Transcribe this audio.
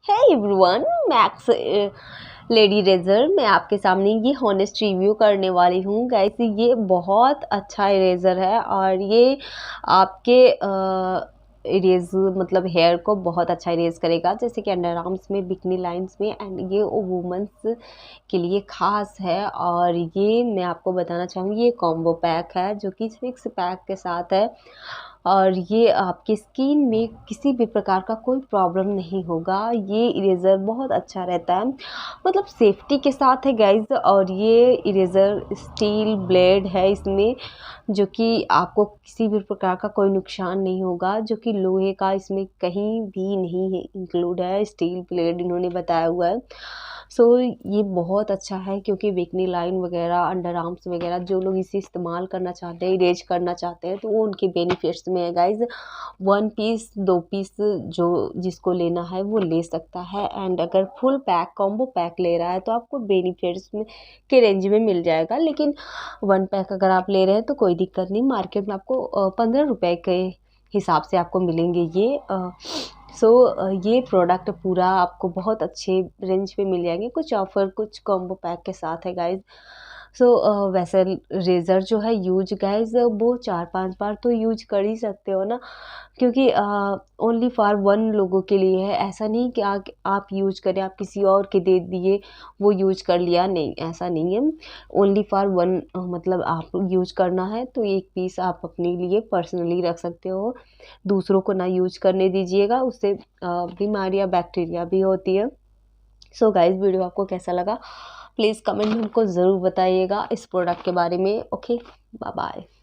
है everyone, max lady eraser मैं आपके सामने ये हॉनेस्ट रिव्यू करने वाली हूँ गाइस। ये बहुत अच्छा इरेज़र है और ये आपके इरेज़ मतलब हेयर को बहुत अच्छा इरेज़ करेगा, जैसे कि अंडर आर्म्स में, बिकनी लाइंस में, एंड ये वुमेंस के लिए ख़ास है। और ये मैं आपको बताना चाहूँगी ये कॉम्बो पैक है जो कि 6 पैक के साथ है और ये आपकी स्किन में किसी भी प्रकार का कोई प्रॉब्लम नहीं होगा। ये इरेज़र बहुत अच्छा रहता है, मतलब सेफ्टी के साथ है गाइज़। और ये इरेज़र स्टील ब्लेड है इसमें, जो कि आपको किसी भी प्रकार का कोई नुकसान नहीं होगा, जो कि लोहे का इसमें कहीं भी नहीं है इंक्लूड है, स्टील ब्लेड इन्होंने बताया हुआ है। सो ये बहुत अच्छा है क्योंकि बिकनी लाइन वगैरह, अंडर आर्म्स वगैरह जो लोग इसे इस्तेमाल करना चाहते हैं, इरेज करना चाहते हैं, तो वो उनके बेनिफिट्स में है गाइज। 1 पीस 2 पीस जो जिसको लेना है वो ले सकता है, एंड अगर फुल पैक कॉम्बो पैक ले रहा है तो आपको बेनिफिट्स में के रेंज में मिल जाएगा। लेकिन 1 पैक अगर आप ले रहे हैं तो कोई दिक्कत नहीं, मार्केट में आपको 15 रुपये के हिसाब से आपको मिलेंगे ये। सो ये प्रोडक्ट पूरा आपको बहुत अच्छे रेंज पे मिल जाएंगे, कुछ ऑफ़र कुछ कॉम्बो पैक के साथ है गाइज़। सो वैसे रेज़र जो है यूज गाइज़ वो 4-5 बार तो यूज कर ही सकते हो ना, क्योंकि ओनली फॉर 1 लोगों के लिए है। ऐसा नहीं कि आप यूज करें, आप किसी और के दे दिए वो यूज कर लिया, नहीं ऐसा नहीं है। ओनली फॉर 1 मतलब आप यूज करना है तो 1 पीस आप अपने लिए पर्सनली रख सकते हो, दूसरों को ना यूज करने दीजिएगा, उससे बीमारियां बैक्टीरिया भी होती है। सो गाइज वीडियो आपको कैसा लगा प्लीज़ कमेंट में हमको ज़रूर बताइएगा इस प्रोडक्ट के बारे में। Okay, bye bye.